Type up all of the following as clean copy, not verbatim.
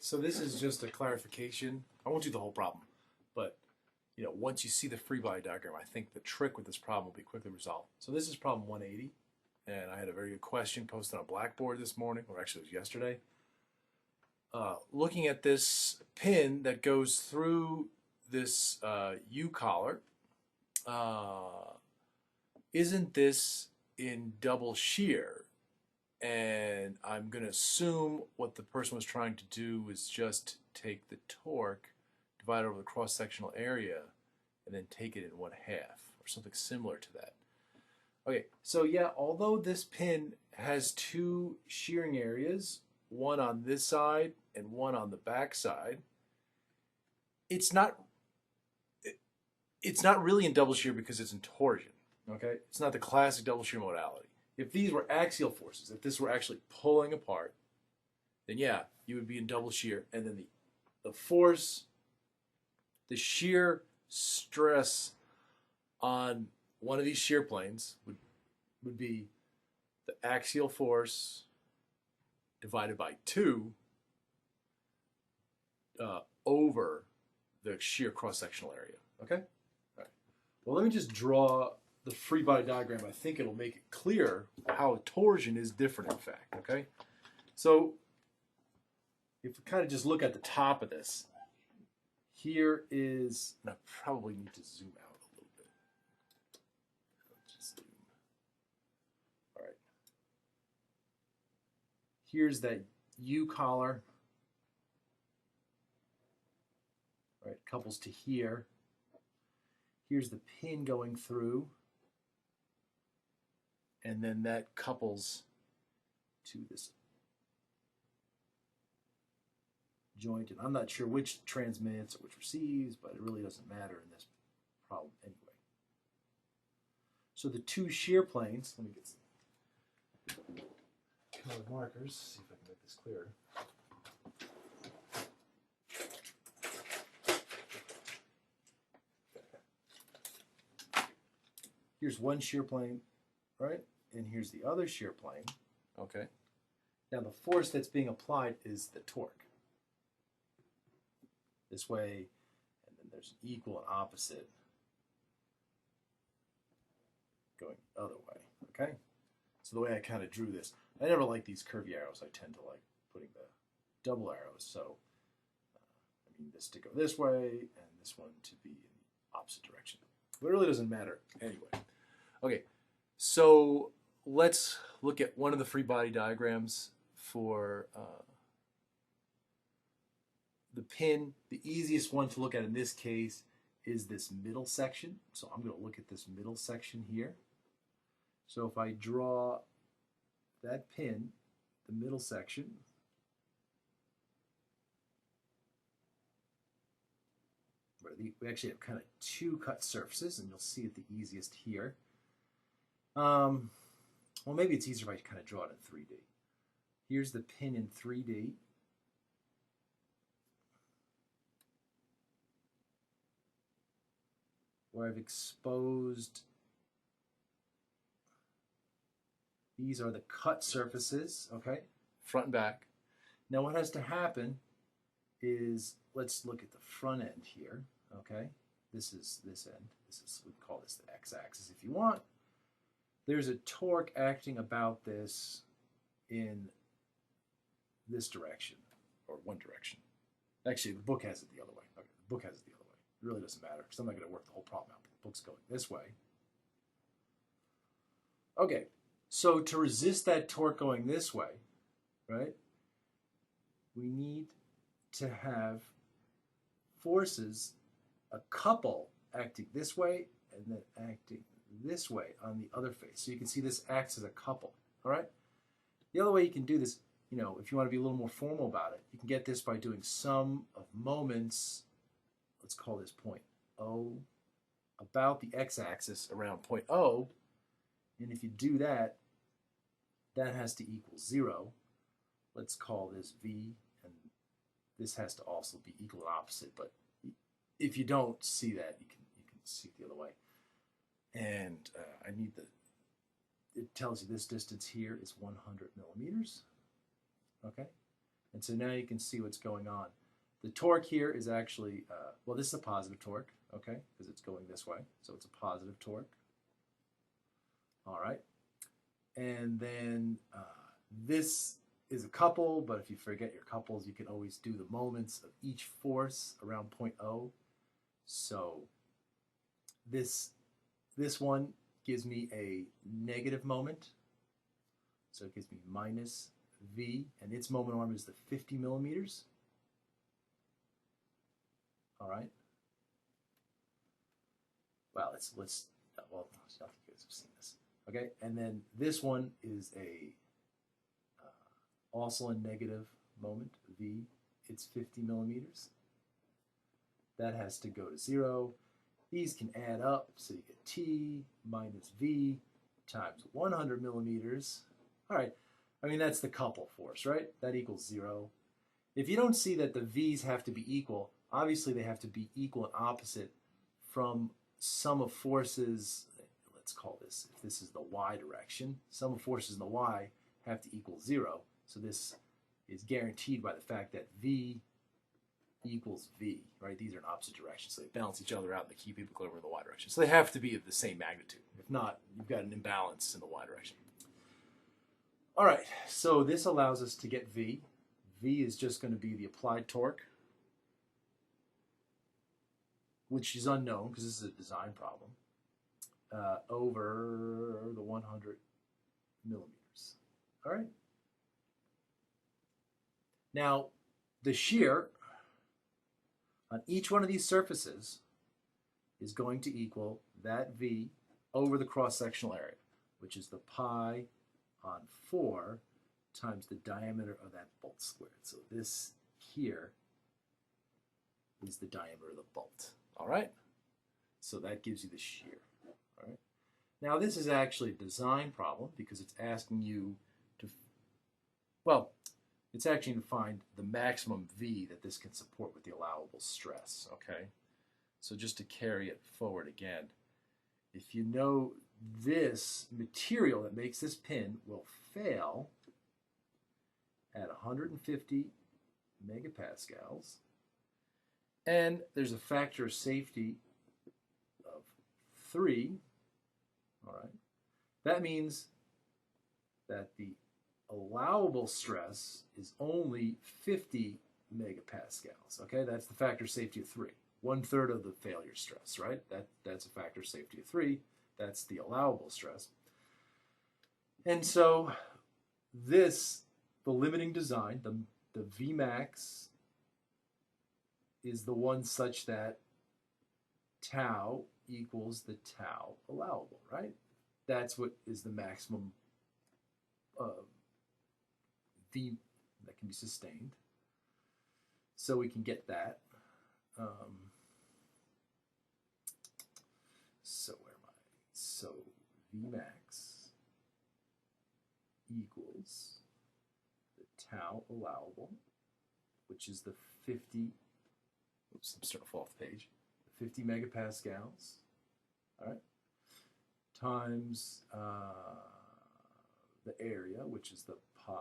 so this is just a clarification. I won't do the whole problem, but once you see the free body diagram, I think the trick with this problem will be quickly resolved. So this is problem 180, and I had a very good question posted on Blackboard this morning, or actually it was yesterday. Looking at this pin that goes through this U-collar, isn't this in double shear? And I'm going to assume what the person was trying to do was just take the torque, divide it over the cross-sectional area, and then take it in 1/2, or something similar to that. Okay, so yeah, although this pin has two shearing areas, one on this side and one on the back side, it's not really in double shear because it's in torsion. Okay, it's not the classic double shear modality. If these were axial forces, if this were actually pulling apart, then yeah, you would be in double shear, and then the force, the shear stress on one of these shear planes would be the axial force divided by 2 over the shear cross-sectional area. Okay? All right. Well, let me just draw the free body diagram. I think it'll make it clear how torsion is different, in fact. Okay? So if we kind of just look at the top of this, here is, and I probably need to zoom out a little bit. Let's just zoom. All right. Here's that U-collar. Right, couples to here. Here's the pin going through. And then that couples to this joint. And I'm not sure which transmits or which receives, but it really doesn't matter in this problem anyway. So the two shear planes, let me get some colored markers, see if I can make this clearer. Here's one shear plane, right? And here's the other shear plane, okay? Now the force that's being applied is the torque. This way, and then there's an equal and opposite going the other way, okay? So the way I kind of drew this, I never like these curvy arrows. I tend to like putting the double arrows. So I mean this to go this way and this one to be in the opposite direction. But it really doesn't matter anyway. Okay, so let's look at one of the free body diagrams for the pin. The easiest one to look at in this case is this middle section. So I'm going to look at this middle section here. So if I draw that pin, the middle section, we actually have kind of two cut surfaces, and you'll see it the easiest here. Well, maybe it's easier if I kind of draw it in 3D. Here's the pin in 3D. Where I've exposed, these are the cut surfaces, okay, front and back. Now what has to happen is, let's look at the front end here, okay? This is this end. This is, we call this the x-axis if you want. There's a torque acting about this in this direction, or one direction. Actually, the book has it the other way. Okay, the book has it the other way. It really doesn't matter, because I'm not going to work the whole problem out. The book's going this way. Okay, so to resist that torque going this way, right, we need to have forces, a couple acting this way and then acting this way on the other face. So you can see this acts as a couple, all right? The other way you can do this, you know, if you want to be a little more formal about it, you can get this by doing sum of moments, let's call this point O, about the x-axis around point O, and if you do that, that has to equal 0. Let's call this V, and this has to also be equal and opposite, but if you don't see that, you can see it the other way. And I need it tells you this distance here is 100 millimeters, okay? And so now you can see what's going on. The torque here is actually, well, this is a positive torque, okay, because it's going this way. So it's a positive torque. All right. And then this is a couple, but if you forget your couples, you can always do the moments of each force around point O. So this one gives me a negative moment. So it gives me minus V, and its moment arm is the 50 millimeters. All right. Well, I think you guys have seen this. Okay, and then this one is a also a negative moment, V. It's 50 millimeters. That has to go to 0. These can add up, so you get T minus V times 100 millimeters. All right, I mean, that's the couple force, right? That equals 0. If you don't see that the V's have to be equal, obviously they have to be equal and opposite from sum of forces. Let's call this, if this is the y direction, sum of forces in the y have to equal 0. So this is guaranteed by the fact that V equals V, right? These are in opposite directions, so they balance each other out and they keep equilibrium in the y direction. So they have to be of the same magnitude. If not, you've got an imbalance in the y direction. All right, so this allows us to get V. V is just going to be the applied torque, which is unknown because this is a design problem, over the 100 millimeters. All right. Now, the shear on each one of these surfaces is going to equal that V over the cross-sectional area, which is the pi on 4 times the diameter of that bolt squared. So this here is the diameter of the bolt. All right? So that gives you the shear. All right? Now, this is actually a design problem because it's asking you to, well, it's actually to find the maximum V that this can support with the allowable stress, okay? So just to carry it forward again, if you know this material that makes this pin will fail at 150 megapascals, and there's a factor of safety of 3, all right? That means that the allowable stress is only 50 megapascals, okay? That's the factor of safety of 3. 1/3 of the failure stress, right? That's a factor of safety of 3. That's the allowable stress. And so this, the limiting design, the Vmax is the one such that tau equals the tau allowable, right? That's what is the maximum V that can be sustained. So we can get that. So where am I? So Vmax equals the tau allowable, which is the 50, oops, I'm starting to fall off the page, 50 megapascals, all right, times the area, which is the pi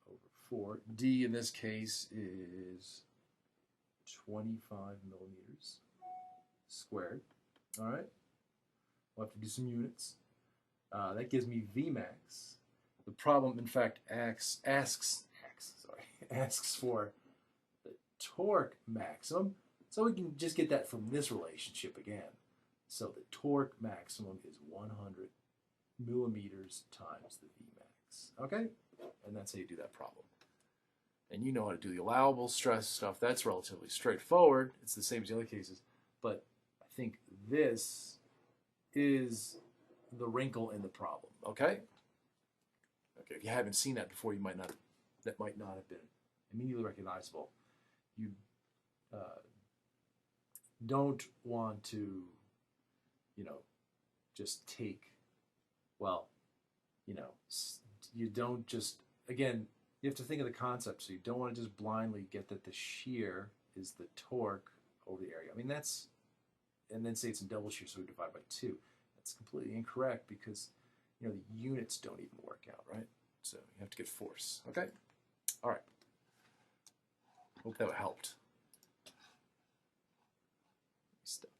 over 4. D in this case is 25 millimeters squared. All right, we'll have to do some units. That gives me Vmax. The problem, in fact, asks for the torque maximum. So we can just get that from this relationship again. So the torque maximum is 100 millimeters times the Vmax. Okay? And that's how you do that problem. And you know how to do the allowable stress stuff. That's relatively straightforward. It's the same as the other cases. But I think this is the wrinkle in the problem. Okay? Okay, if you haven't seen that before, you might not, that might not have been immediately recognizable. You don't want to, just take, well, you don't just, again, you have to think of the concept. So you don't want to just blindly get that the shear is the torque over the area. I mean, that's, and then say it's in double shear, so we divide by 2. That's completely incorrect because, the units don't even work out, right? So you have to get force, okay? All right. Hope that helped. Stop